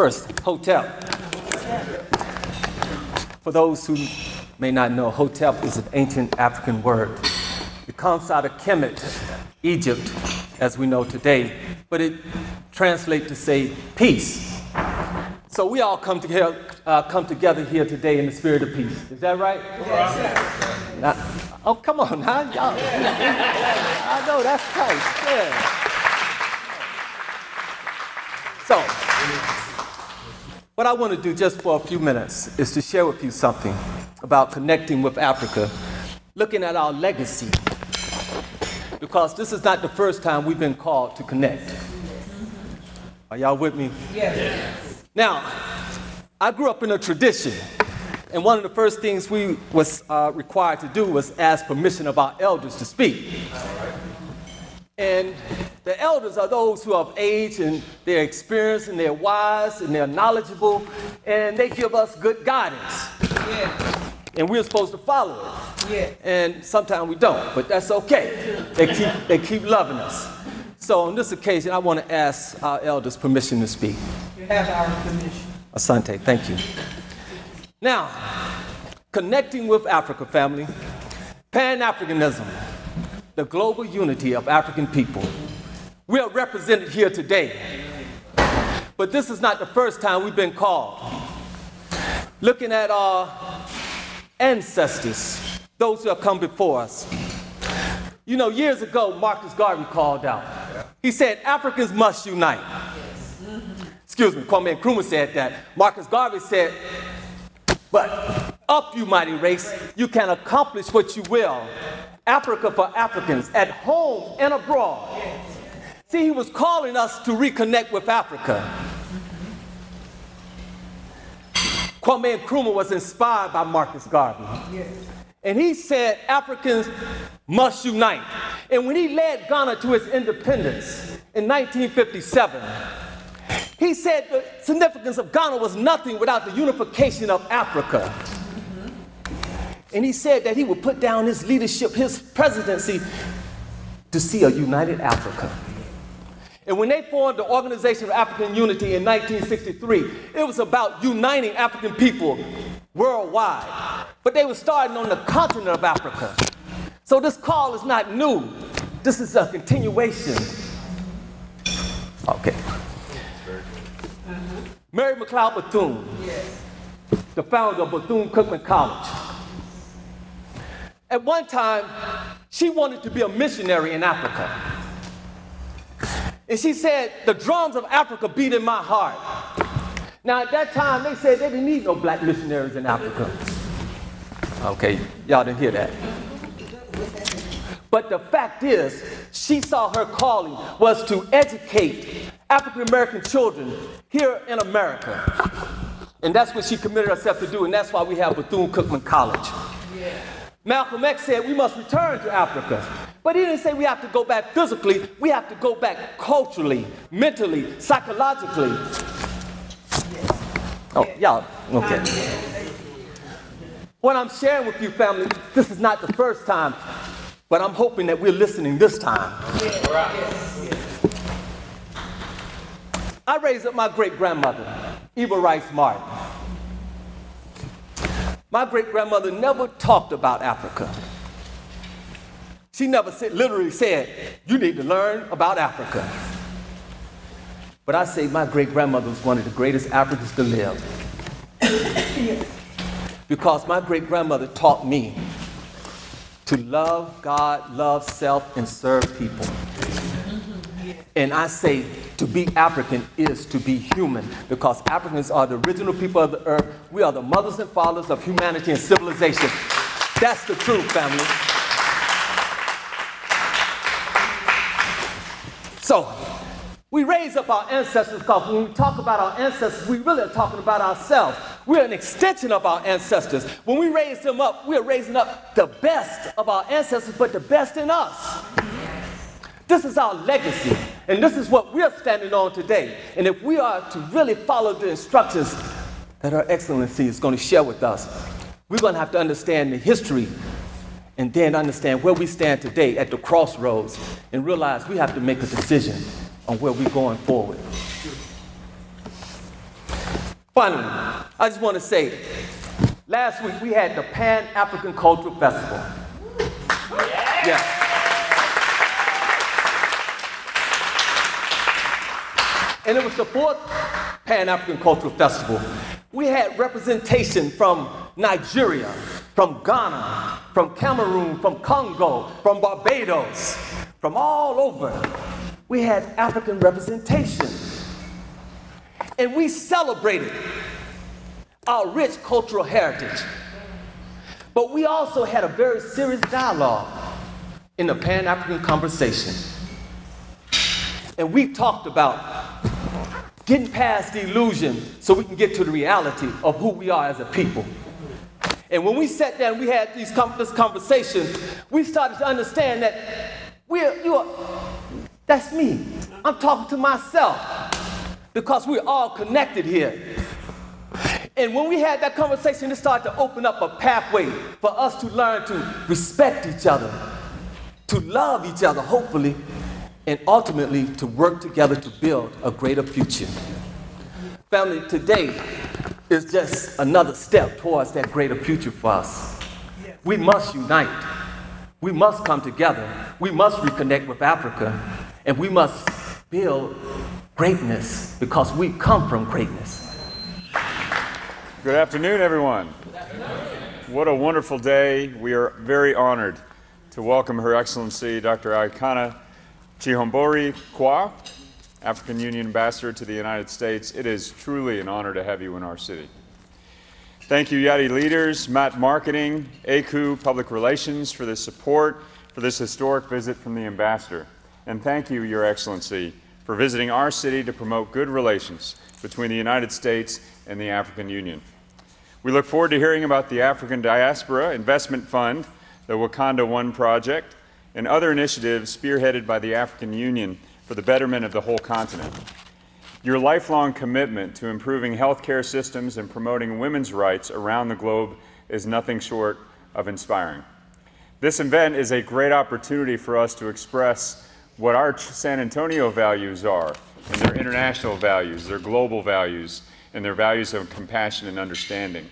First, hotel. For those who may not know, hotep is an ancient African word. It comes out of Kemet, Egypt, as we know today, but it translates to say peace. So we all come together here today in the spirit of peace. Is that right? Yes. Now, oh, come on now. Y'all. I know, that's tight. Yeah. So, what I want to do just for a few minutes is to share with you something about connecting with Africa, looking at our legacy, because this is not the first time we've been called to connect. Are y'all with me? Yes. Now, I grew up in a tradition, and one of the first things we was required to do was ask permission of our elders to speak. And the elders are those who have age and they're experienced and they're wise and they're knowledgeable, and they give us good guidance. Yeah. And we're supposed to follow it. Yeah. And sometimes we don't, but that's okay. They keep loving us. So on this occasion, I want to ask our elders permission to speak. You have our permission. Asante, thank you. Now, connecting with Africa, family, Pan-Africanism, the global unity of African people. We are represented here today. But this is not the first time we've been called. Looking at our ancestors, those who have come before us. You know, years ago, Marcus Garvey called out. He said, Africans must unite. Excuse me, Kwame Nkrumah said that. Marcus Garvey said, but up, you mighty race, you can accomplish what you will. Africa for Africans, at home and abroad. See, he was calling us to reconnect with Africa. Kwame Nkrumah was inspired by Marcus Garvey. And he said Africans must unite. And when he led Ghana to its independence in 1957, he said the significance of Ghana was nothing without the unification of Africa. And he said that he would put down his leadership, his presidency, to see a united Africa. And when they formed the Organization of African Unity in 1963, it was about uniting African people worldwide. But they were starting on the continent of Africa. So this call is not new. This is a continuation. Okay. Mary McLeod Bethune, the founder of Bethune-Cookman College. At one time, she wanted to be a missionary in Africa. And she said, the drums of Africa beat in my heart. Now, at that time, they said they didn't need no black missionaries in Africa. Okay, y'all didn't hear that. But the fact is, she saw her calling was to educate African-American children here in America. And that's what she committed herself to do, and that's why we have Bethune-Cookman College. Yeah. Malcolm X said we must return to Africa. But he didn't say we have to go back physically. We have to go back culturally, mentally, psychologically. Oh, y'all, okay. What I'm sharing with you, family, this is not the first time, but I'm hoping that we're listening this time. I raised up my great-grandmother, Eva Rice Martin. My great-grandmother never talked about Africa. She never literally said, you need to learn about Africa. But I say my great-grandmother was one of the greatest Africans to live. Because my great-grandmother taught me to love God, love self, and serve people. And I say to be African is to be human, because Africans are the original people of the earth. We are the mothers and fathers of humanity and civilization. That's the truth, family. So, we raise up our ancestors, because when we talk about our ancestors, we really are talking about ourselves. We're an extension of our ancestors. When we raise them up, we're raising up the best of our ancestors, but the best in us. This is our legacy, and this is what we're standing on today. And if we are to really follow the instructions that Her Excellency is going to share with us, we're going to have to understand the history and then understand where we stand today at the crossroads and realize we have to make a decision on where we're going forward. Finally, I just want to say, last week we had the Pan-African Cultural Festival. Yeah. And it was the 4th Pan-African Cultural Festival. We had representation from Nigeria, from Ghana, from Cameroon, from Congo, from Barbados, from all over. We had African representation. And we celebrated our rich cultural heritage. But we also had a very serious dialogue in the Pan-African conversation. And we talked about getting past the illusion so we can get to the reality of who we are as a people. And when we sat down, we had this conversation, we started to understand that that's me. I'm talking to myself because we're all connected here. And when we had that conversation, it started to open up a pathway for us to learn to respect each other, to love each other, hopefully, and ultimately to work together to build a greater future. Family, today is just another step towards that greater future for us. We must unite. We must come together. We must reconnect with Africa. And we must build greatness because we come from greatness. Good afternoon, everyone. What a wonderful day. We are very honored to welcome Her Excellency Dr. Arikana Chihombori-Quao, African Union Ambassador to the United States. It is truly an honor to have you in our city. Thank you, Yadi leaders, Matt Marketing, ACU Public Relations for the support for this historic visit from the Ambassador. And thank you, Your Excellency, for visiting our city to promote good relations between the United States and the African Union. We look forward to hearing about the African Diaspora Investment Fund, the Wakanda One Project, and other initiatives spearheaded by the African Union for the betterment of the whole continent. Your lifelong commitment to improving healthcare systems and promoting women's rights around the globe is nothing short of inspiring. This event is a great opportunity for us to express what our San Antonio values are, and their international values, their global values, and their values of compassion and understanding.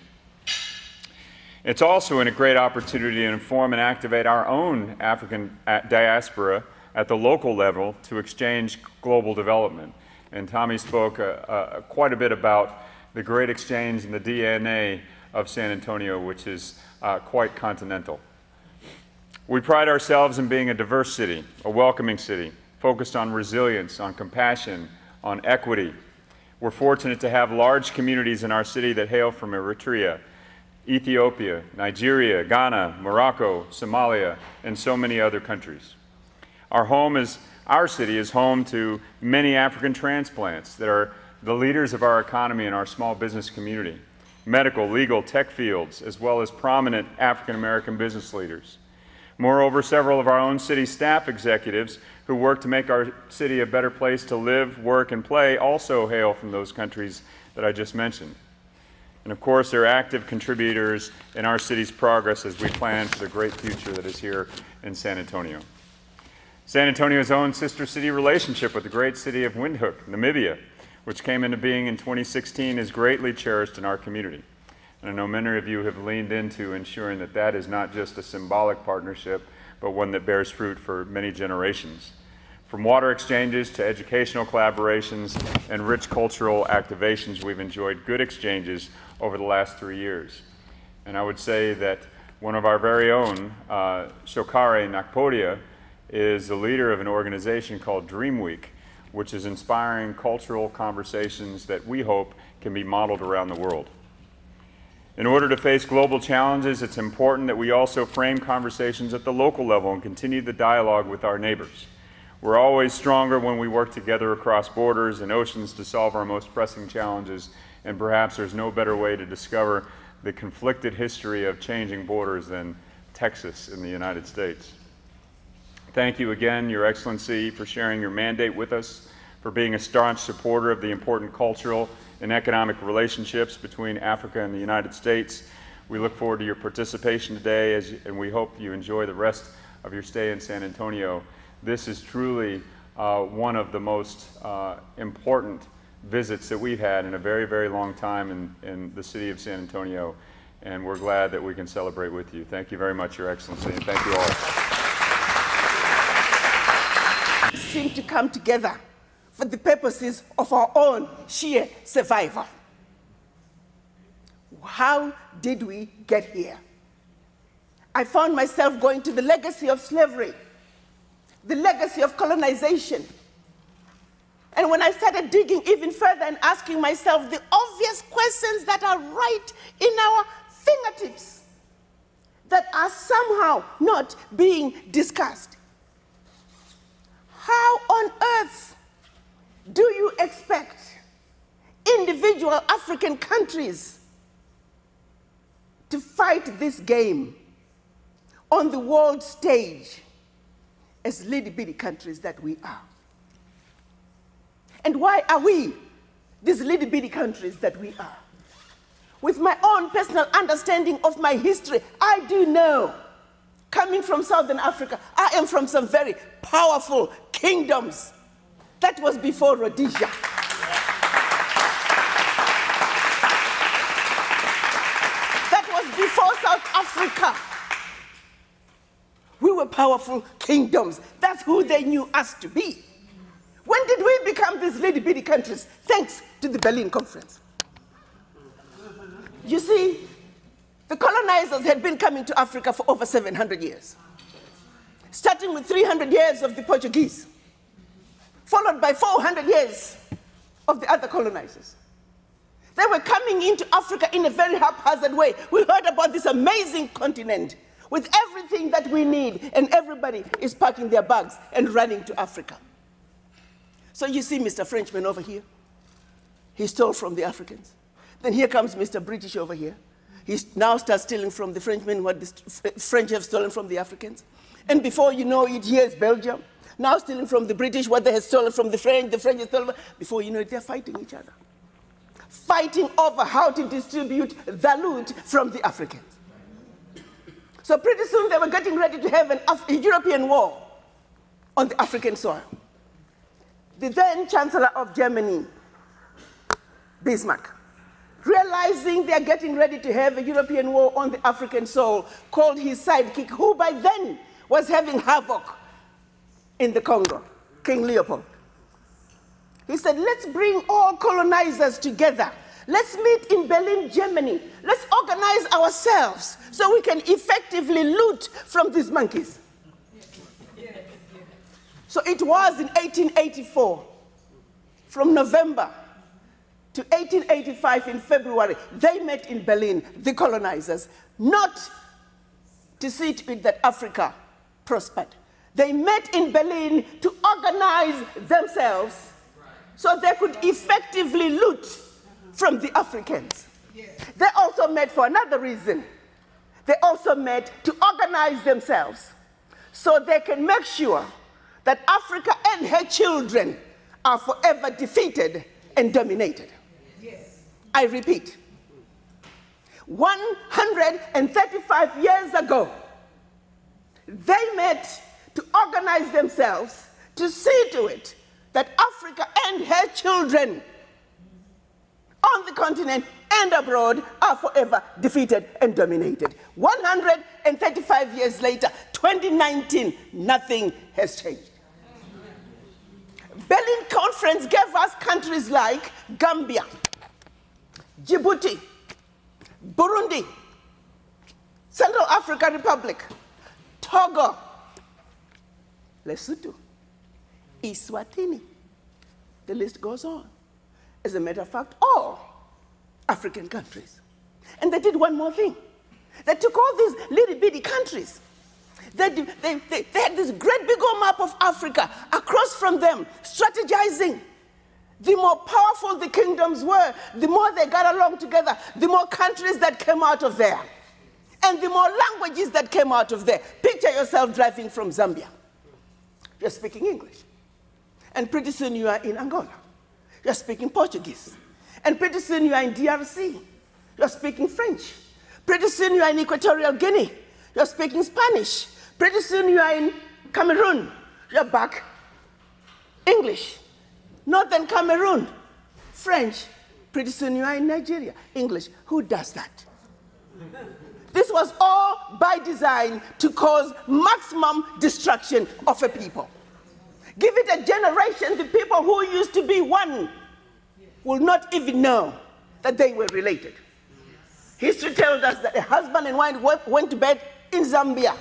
It's also a great opportunity to inform and activate our own African diaspora at the local level to exchange global development. And Tommy spoke quite a bit about the great exchange and the DNA of San Antonio, which is quite continental. We pride ourselves in being a diverse city, a welcoming city, focused on resilience, on compassion, on equity. We're fortunate to have large communities in our city that hail from Eritrea, Ethiopia, Nigeria, Ghana, Morocco, Somalia, and so many other countries. Our city is home to many African transplants that are the leaders of our economy and our small business community, medical, legal, tech fields, as well as prominent African American business leaders. Moreover, several of our own city staff executives who work to make our city a better place to live, work, and play also hail from those countries that I just mentioned. And of course, they're active contributors in our city's progress as we plan for the great future that is here in San Antonio. San Antonio's own sister city relationship with the great city of Windhoek, Namibia, which came into being in 2016, is greatly cherished in our community. And I know many of you have leaned into ensuring that that is not just a symbolic partnership, but one that bears fruit for many generations. From water exchanges to educational collaborations and rich cultural activations, we've enjoyed good exchanges over the last 3 years. And I would say that one of our very own, Shokare Nakpodia, is the leader of an organization called Dream Week, which is inspiring cultural conversations that we hope can be modeled around the world. In order to face global challenges, it's important that we also frame conversations at the local level and continue the dialogue with our neighbors. We're always stronger when we work together across borders and oceans to solve our most pressing challenges, and perhaps there's no better way to discover the conflicted history of changing borders than Texas in the United States. Thank you again, Your Excellency, for sharing your mandate with us, for being a staunch supporter of the important cultural and economic relationships between Africa and the United States. We look forward to your participation today, and we hope you enjoy the rest of your stay in San Antonio. This is truly one of the most important visits that we've had in a very, very long time in the city of San Antonio, and we're glad that we can celebrate with you. Thank you very much, Your Excellency, and thank you all. Seem to come together for the purposes of our own sheer survival. How did we get here? I found myself going to the legacy of slavery, the legacy of colonization. And when I started digging even further and asking myself the obvious questions that are right in our fingertips, that are somehow not being discussed. How on earth do you expect individual African countries to fight this game on the world stage as little-bitty countries that we are? And why are we these little-bitty countries that we are? With my own personal understanding of my history, I do know, coming from Southern Africa, I am from some very powerful kingdoms. That was before Rhodesia. That was before South Africa. We were powerful kingdoms. That's who they knew us to be. When did we become these little-bitty countries? Thanks to the Berlin Conference. You see, the colonizers had been coming to Africa for over 700 years, starting with 300 years of the Portuguese, followed by 400 years of the other colonizers. They were coming into Africa in a very haphazard way. We heard about this amazing continent with everything that we need, and everybody is packing their bags and running to Africa. So you see Mr. Frenchman over here. He stole from the Africans. Then here comes Mr. British over here. He now starts stealing from the Frenchmen what the French have stolen from the Africans. And before you know it, here's Belgium, now stealing from the British what they had stolen from the French have stolen. Before you know it, they're fighting each other. Fighting over how to distribute the loot from the Africans. So pretty soon they were getting ready to have a European war on the African soil. The then Chancellor of Germany, Bismarck, realizing they're getting ready to have a European war on the African soil, called his sidekick, who by then was having havoc in the Congo, King Leopold. He said, let's bring all colonizers together. Let's meet in Berlin, Germany. Let's organize ourselves so we can effectively loot from these monkeys. So it was in 1884, from November to 1885 in February, they met in Berlin, the colonizers, not to see to it that Africa prospered. They met in Berlin to organize themselves so they could effectively loot from the Africans. They also met for another reason. They also met to organize themselves so they can make sure that Africa and her children are forever defeated and dominated. Yes. I repeat, 135 years ago, they met to organize themselves to see to it that Africa and her children on the continent and abroad are forever defeated and dominated. 135 years later, 2019, nothing has changed. Berlin Conference gave us countries like Gambia, Djibouti, Burundi, Central African Republic, Togo, Lesotho, Eswatini. The list goes on. As a matter of fact, all African countries. And they did one more thing. They took all these little bitty countries. They had this great big old map of Africa across from them, strategizing. The more powerful the kingdoms were, the more they got along together, the more countries that came out of there, and the more languages that came out of there. Picture yourself driving from Zambia. You're speaking English. And pretty soon you are in Angola. You're speaking Portuguese. And pretty soon you are in DRC. You're speaking French. Pretty soon you are in Equatorial Guinea. You're speaking Spanish. Pretty soon you are in Cameroon. You're back English. Northern Cameroon, French, pretty soon you are in Nigeria. English, who does that? This was all by design to cause maximum destruction of a people. Give it a generation, the people who used to be one will not even know that they were related. History tells us that a husband and wife went to bed in Zambia.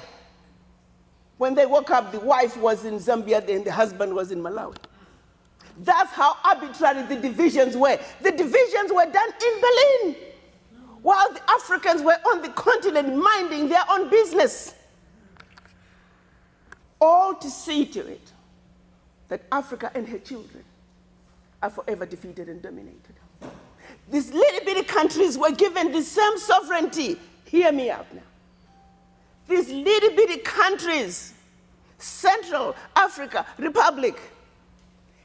When they woke up, the wife was in Zambia and the husband was in Malawi. That's how arbitrary the divisions were. The divisions were done in Berlin, while the Africans were on the continent minding their own business. All to see to it that Africa and her children are forever defeated and dominated. These little bitty countries were given the same sovereignty. Hear me out now. These little bitty countries, Central Africa Republic,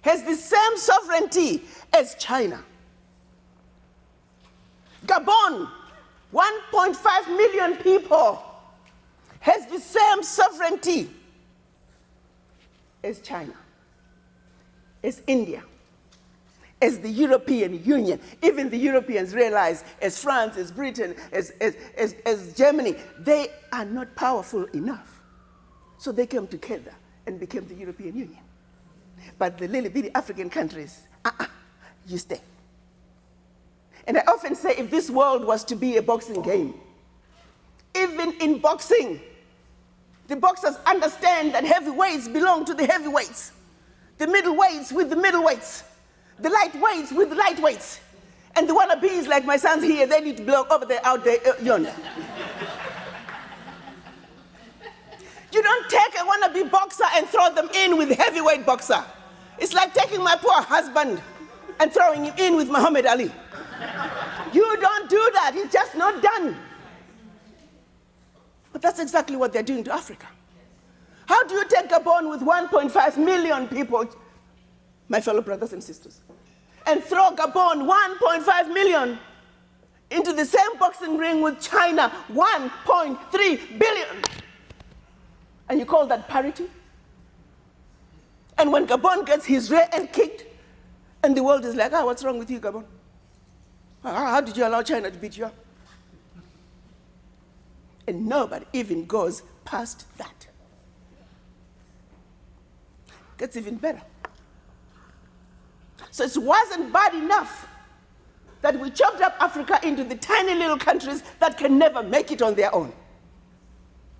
has the same sovereignty as China. Gabon, 1.5 million people, has the same sovereignty as China, as India, as the European Union. Even the Europeans realize, as France, as Britain, as Germany, they are not powerful enough. So they came together and became the European Union. But the little bitty African countries, you stay. And I often say, if this world was to be a boxing game, even in boxing, the boxers understand that heavyweights belong to the heavyweights, the middleweights with the middleweights, the lightweights with the lightweights, and the wannabes like my sons here, they need to belong over there, out there, yonder. You don't take a wannabe boxer and throw them in with a heavyweight boxer. It's like taking my poor husband and throwing him in with Muhammad Ali. You don't do that. It's just not done. But that's exactly what they're doing to Africa. How do you take Gabon with 1.5 million people, my fellow brothers and sisters, and throw Gabon, 1.5 million, into the same boxing ring with China, 1.3 billion? And you call that parity? And when Gabon gets his rear end kicked, and the world is like, what's wrong with you, Gabon? How did you allow China to beat you up? And nobody even goes past that. Gets even better. So it wasn't bad enough that we chopped up Africa into the tiny little countries that can never make it on their own.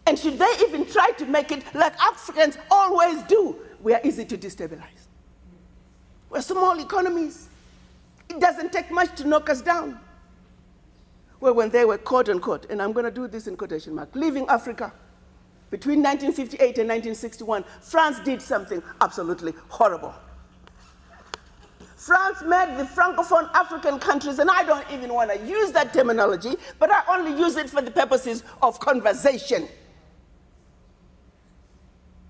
And should they even try to make it like Africans always do, we are easy to destabilize. We're small economies. It doesn't take much to knock us down. Well, when they were quote unquote, and I'm going to do this in quotation mark, leaving Africa between 1958 and 1961, France did something absolutely horrible. France made the Francophone African countries, and I don't even want to use that terminology, but I only use it for the purposes of conversation.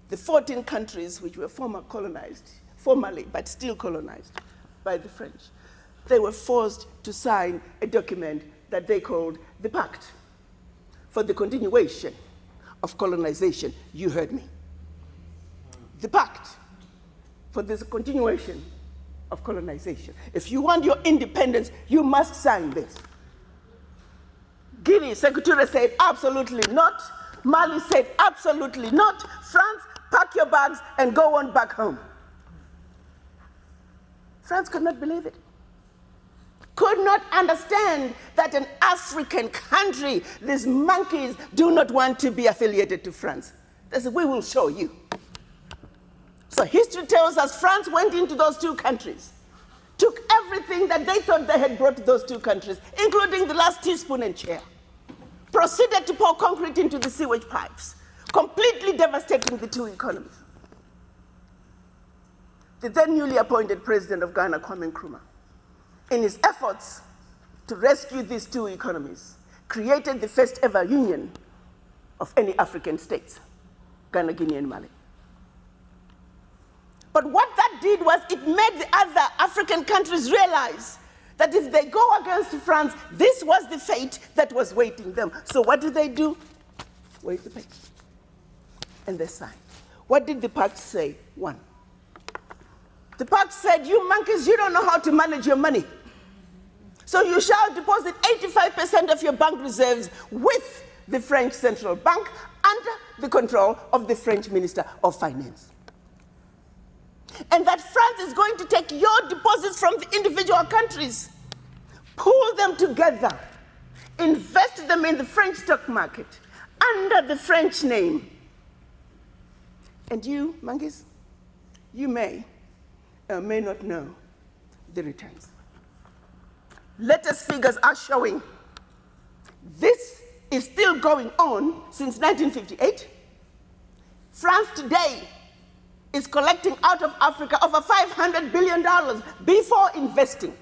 The 14 countries which were formally, but still colonized by the French, they were forced to sign a document that they called the Pact for the Continuation of Colonization. You heard me. The Pact for the Continuation of Colonization. If you want your independence, you must sign this. Guinea, Secretary said absolutely not. Mali said absolutely not. France, pack your bags and go on back home. France could not believe it. Could not understand that an African country, these monkeys, do not want to be affiliated to France. They said, we will show you. So history tells us France went into those two countries, took everything that they thought they had brought to those two countries, including the last teaspoon and chair, proceeded to pour concrete into the sewage pipes, completely devastating the two economies. The then newly appointed president of Ghana, Kwame Nkrumah, in his efforts to rescue these two economies, created the first ever union of any African states, Ghana, Guinea, and Mali. But what that did was it made the other African countries realize that if they go against France, this was the fate that was waiting them. So what do? Wait the paper. And they signed. What did the pact say? One, The pact said, you monkeys, you don't know how to manage your money. So you shall deposit 85% of your bank reserves with the French Central Bank under the control of the French Minister of Finance. And that France is going to take your deposits from the individual countries, pool them together, invest them in the French stock market under the French name. And you, monkeys, you may or may not know the returns. Latest figures are showing this is still going on since 1958. France today is collecting out of Africa over $500 billion before investing.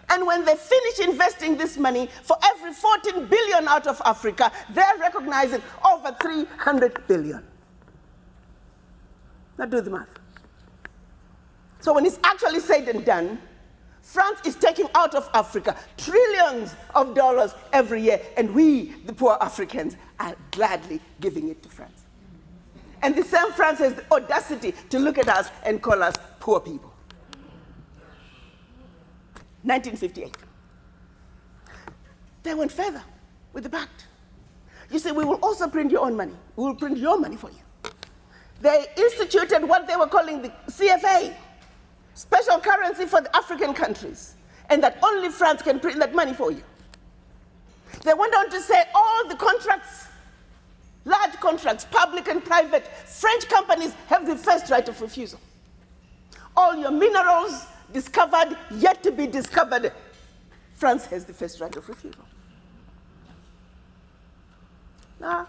And when they finish investing this money, for every 14 billion out of Africa, they're recognizing over 300 billion. Now do the math. So when it's actually said and done, France is taking out of Africa trillions of dollars every year, and we, the poor Africans, are gladly giving it to France. And the same France has the audacity to look at us and call us poor people. 1958. They went further with the pact. You see, we will also print your own money. We will print your money for you. They instituted what they were calling the CFA, special currency for the African countries, and that only France can print that money for you. They went on to say all the contracts, large contracts, public and private, French companies have the first right of refusal. All your minerals discovered, yet to be discovered, France has the first right of refusal. Now,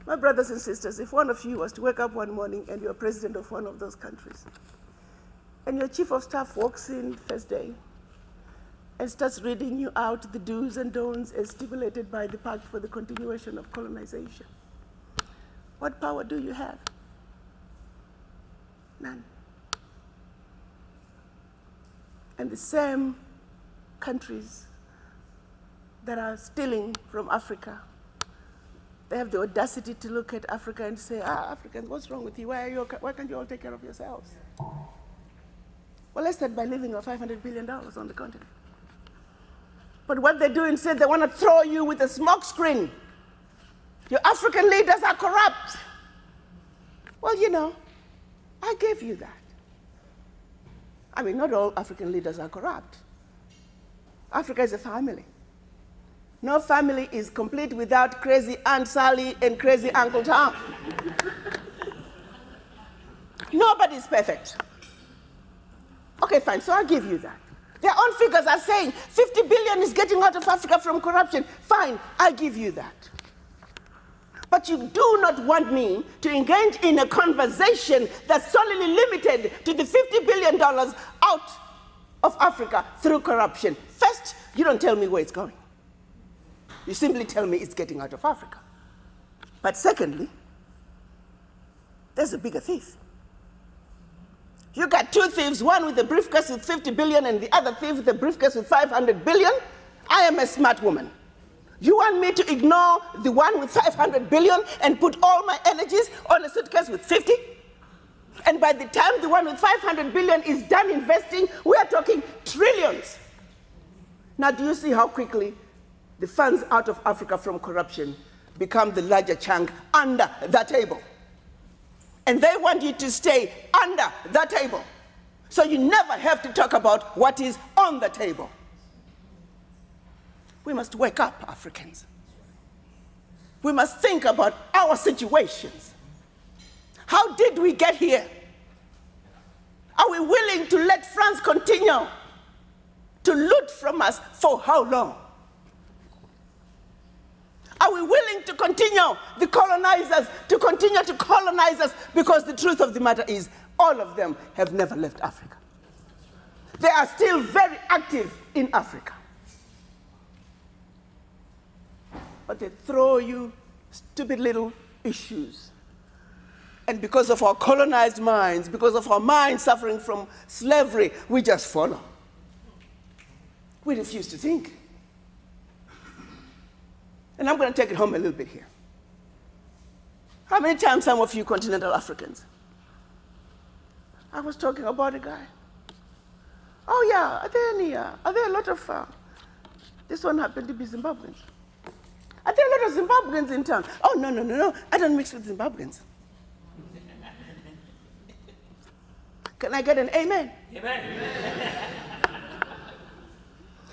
my brothers and sisters, if one of you was to wake up one morning and you're president of one of those countries, and your chief of staff walks in first day and starts reading you out the do's and don'ts as stipulated by the Pact for the Continuation of Colonization, what power do you have? None. And the same countries that are stealing from Africa, they have the audacity to look at Africa and say, Africans, what's wrong with you? Why can't you all take care of yourselves? Well, let's start by leaving our $500 billion on the continent. But what they do instead, they want to throw you with a smoke screen. Your African leaders are corrupt. Well, you know, I gave you that. I mean, not all African leaders are corrupt. Africa is a family. No family is complete without crazy Aunt Sally and crazy Uncle Tom. Nobody's perfect. Okay, fine, so I'll give you that. Their own figures are saying 50 billion is getting out of Africa from corruption. Fine, I'll give you that. But you do not want me to engage in a conversation that's solely limited to the $50 billion out of Africa through corruption. First, you don't tell me where it's going. You simply tell me it's getting out of Africa. But secondly, there's a bigger thief. You got two thieves, one with a briefcase with 50 billion and the other thief with a briefcase with 500 billion. I am a smart woman. You want me to ignore the one with 500 billion and put all my energies on a suitcase with 50? And by the time the one with 500 billion is done investing, we are talking trillions. Now, do you see how quickly the funds out of Africa from corruption become the larger chunk under the table? And they want you to stay under the table. So you never have to talk about what is on the table. We must wake up, Africans. We must think about our situations. How did we get here? Are we willing to let France continue to loot from us for how long? Are we willing to continue, the colonizers, to continue to colonize us? Because the truth of the matter is, all of them have never left Africa. They are still very active in Africa. But they throw you stupid little issues. And because of our colonized minds, because of our minds suffering from slavery, we just follow. We refuse to think. And I'm going to take it home a little bit here. How many times some of you continental Africans I was talking about a guy. Oh yeah, are there a lot of, this one happened to be Zimbabweans. Are there a lot of Zimbabweans in town? Oh, no, I don't mix with Zimbabweans. Can I get an amen? Amen.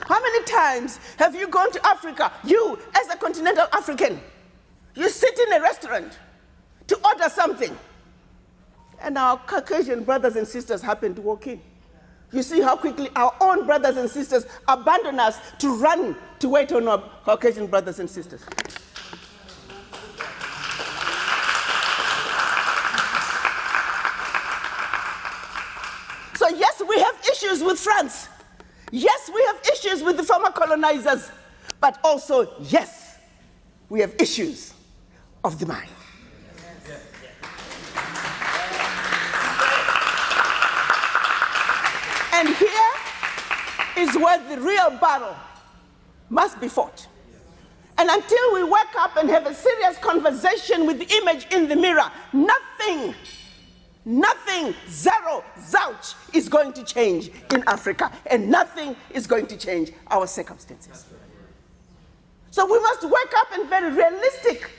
How many times have you gone to Africa, you as a continental African, you sit in a restaurant to order something, and our Caucasian brothers and sisters happen to walk in. You see how quickly our own brothers and sisters abandon us to run to wait on our Caucasian brothers and sisters. So yes, we have issues with France. Yes, we have issues with the former colonizers. But also, yes, we have issues of the mind. And here is where the real battle must be fought. And until we wake up and have a serious conversation with the image in the mirror, nothing, zero, zouch, is going to change in Africa. And nothing is going to change our circumstances. So we must wake up and be very realistic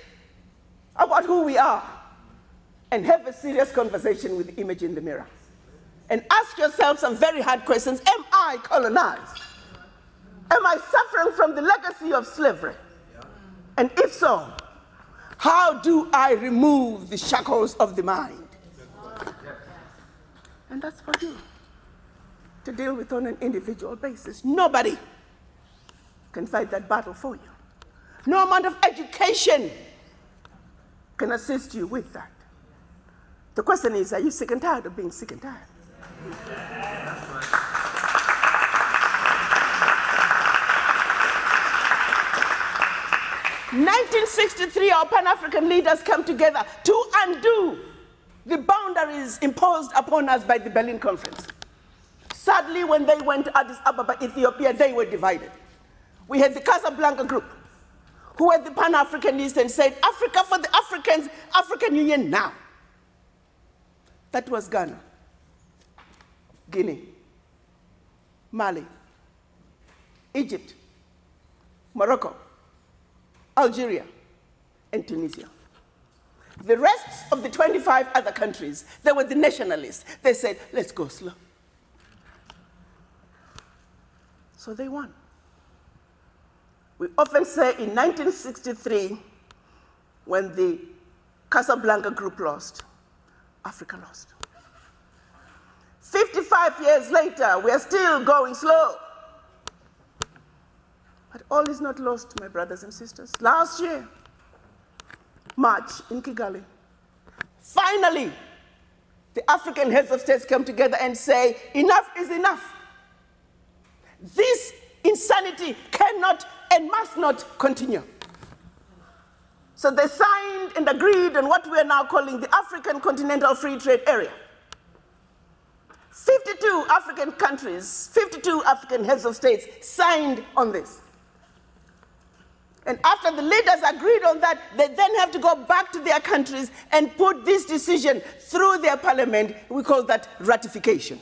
about who we are and have a serious conversation with the image in the mirror. And ask yourself some very hard questions. Am I colonized? Am I suffering from the legacy of slavery? And if so, how do I remove the shackles of the mind? And that's for you to deal with on an individual basis. Nobody can fight that battle for you. No amount of education can assist you with that. The question is, are you sick and tired of being sick and tired? 1963, our Pan-African leaders come together to undo the boundaries imposed upon us by the Berlin Conference. Sadly, when they went to Addis Ababa, Ethiopia, they were divided. We had the Casablanca group, who were the Pan-Africanists and said, Africa for the Africans, African Union now. That was Ghana, Guinea, Mali, Egypt, Morocco, Algeria, and Tunisia. The rest of the 25 other countries, they were the nationalists. They said, let's go slow. So they won. We often say in 1963, when the Casablanca group lost, Africa lost. 55 years later, we are still going slow. But all is not lost, my brothers and sisters. Last year, March in Kigali, finally, the African heads of states come together and say, enough is enough. This insanity cannot and must not continue. So they signed and agreed on what we are now calling the African Continental Free Trade Area. 52 African countries, 52 African heads of states signed on this. And after the leaders agreed on that, they then have to go back to their countries and put this decision through their parliament. We call that ratification.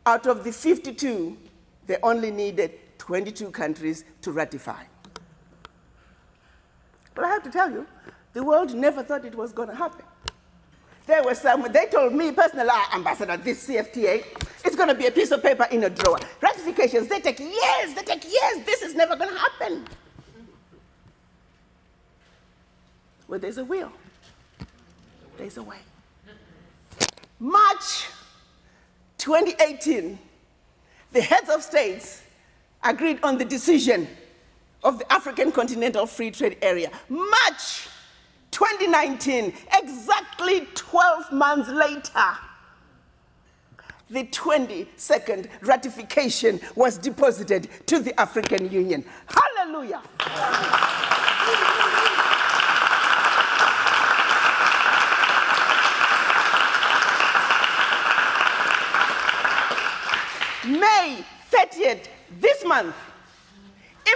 Out of the 52, they only needed 22 countries to ratify. But I have to tell you, the world never thought it was going to happen. There were some, they told me personally, Ambassador, this CFTA, it's going to be a piece of paper in a drawer. Ratifications, they take years, this is never going to happen. Well, there's a will, there's a way. March 2018, the heads of states agreed on the decision of the African Continental Free Trade Area. March 2019, exactly 12 months later, the 22nd ratification was deposited to the African Union. Hallelujah. May 30th, this month,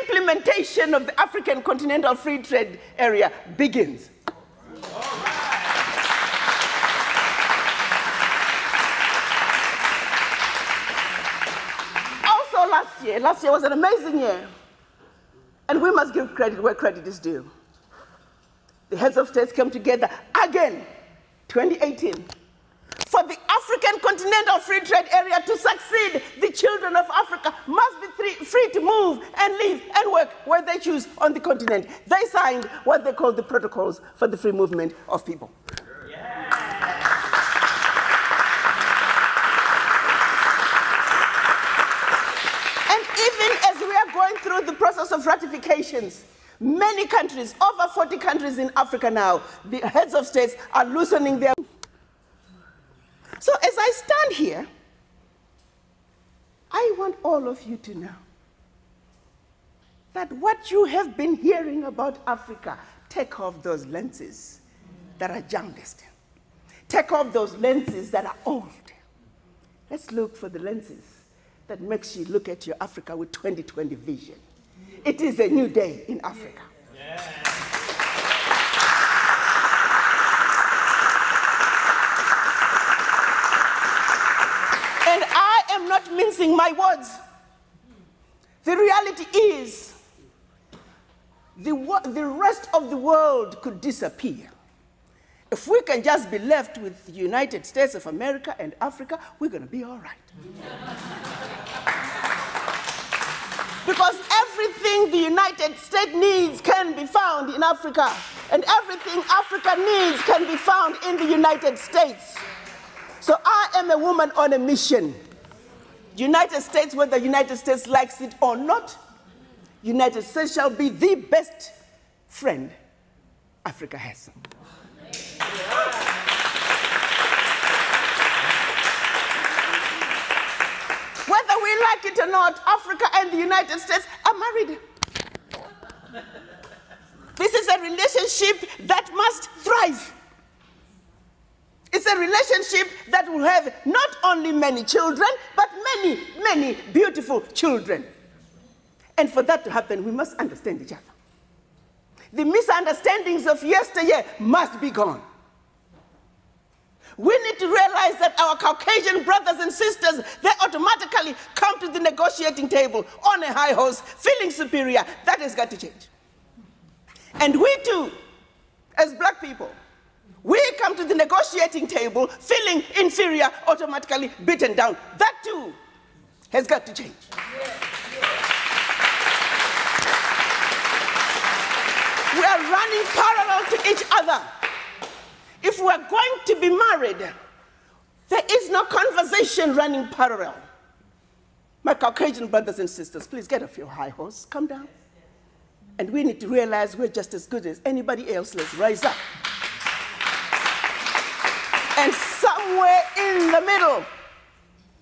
implementation of the African Continental Free Trade Area begins. last year. Last year was an amazing year. And we must give credit where credit is due. The heads of states came together again, 2018. For the African Continental Free Trade Area to succeed, the children of Africa must be free to move and live and work where they choose on the continent. They signed what they call the Protocols for the Free Movement of People. And even as we are going through the process of ratifications, many countries, over 40 countries in Africa now, the heads of states are loosening their... So as I stand here, I want all of you to know that what you have been hearing about Africa, take off those lenses that are jaundiced. Take off those lenses that are old. Let's look for the lenses that makes you look at your Africa with 2020 vision. It is a new day in Africa. Yeah. And I am not mincing my words. The reality is, the rest of the world could disappear. If we can just be left with the United States of America and Africa, we're going to be all right. Because everything the United States needs can be found in Africa, and everything Africa needs can be found in the United States. So I am a woman on a mission. United States, whether the United States likes it or not, United States shall be the best friend Africa has. Whether we like it or not, Africa and the United States are married. This is a relationship that must thrive. It's a relationship that will have not only many children, but many, many beautiful children. And for that to happen, we must understand each other. The misunderstandings of yesteryear must be gone. We need to realize that our Caucasian brothers and sisters, they automatically come to the negotiating table on a high horse, feeling superior. That has got to change. And we too, as black people, we come to the negotiating table feeling inferior, automatically beaten down. That too has got to change. We are running parallel to each other. If we are going to be married, there is no conversation running parallel. My Caucasian brothers and sisters, please get off your high horse, come down. And we need to realize we're just as good as anybody else. Let's rise up. And somewhere in the middle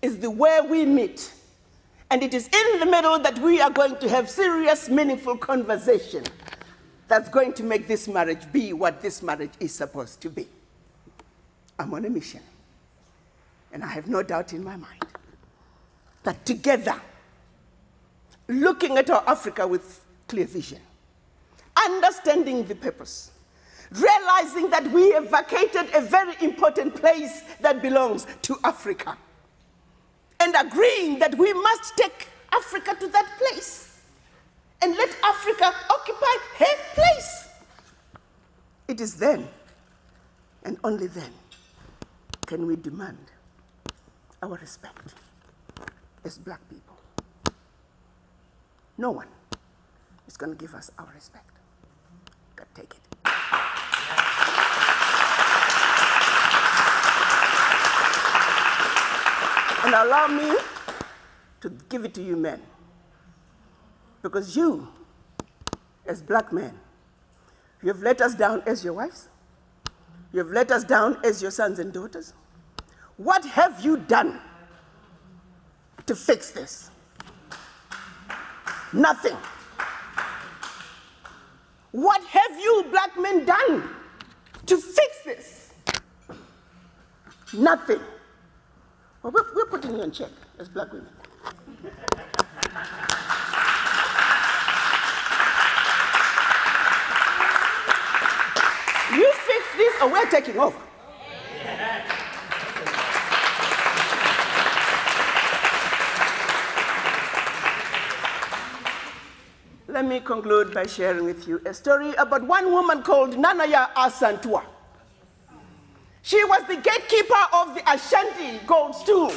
is the way we meet. And it is in the middle that we are going to have serious, meaningful conversation that's going to make this marriage be what this marriage is supposed to be. I'm on a mission. And I have no doubt in my mind that together, looking at our Africa with clear vision, understanding the purpose, realizing that we have vacated a very important place that belongs to Africa, and agreeing that we must take Africa to that place and let Africa occupy her place. It is then, and only then, can we demand our respect as black people. No one is going to give us our respect. Got to take it. And allow me to give it to you men. Because you, as black men, you have let us down as your wives. You have let us down as your sons and daughters. What have you done to fix this? Nothing. What have you black men done to fix this? Nothing. Well, we're putting you in check as black women. You fix this or we're taking over. Let me conclude by sharing with you a story about one woman called Nanaya Asantua. She was the gatekeeper of the Ashanti gold stool.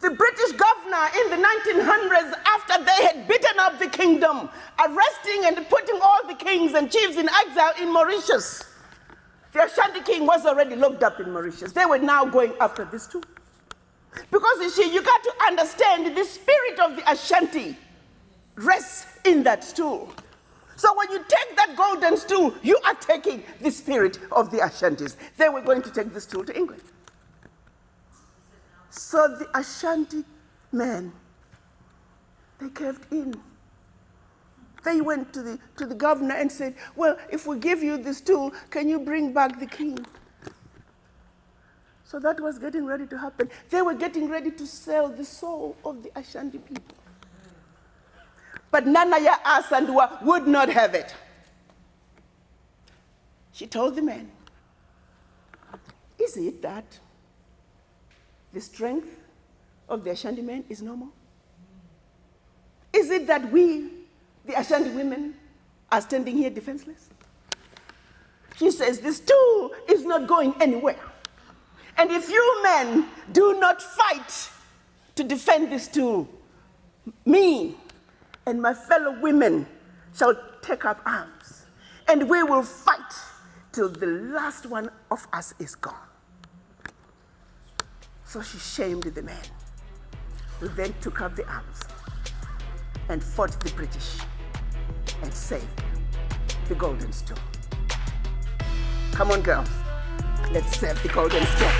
The British governor in the 1900s, after they had beaten up the kingdom, arresting and putting all the kings and chiefs in exile in Mauritius. The Ashanti king was already locked up in Mauritius. They were now going after this too. Because you see, you got to understand the spirit of the Ashanti rests in that stool. So when you take that golden stool, you are taking the spirit of the Ashantis. They were going to take the stool to England. So the Ashanti men, they caved in. They went to the governor and said, well, if we give you this stool, can you bring back the king? So that was getting ready to happen. They were getting ready to sell the soul of the Ashanti people. But Nanaya Asantua would not have it. She told the men, is it that the strength of the Ashanti men is normal? Is it that we, the Ashanti women, are standing here defenseless? She says, this stool is not going anywhere. And if you men do not fight to defend this stool, me and my fellow women shall take up arms, and we will fight till the last one of us is gone. So she shamed the men, who then took up the arms and fought the British and saved the golden stool. Come on, girls, let's save the golden stool.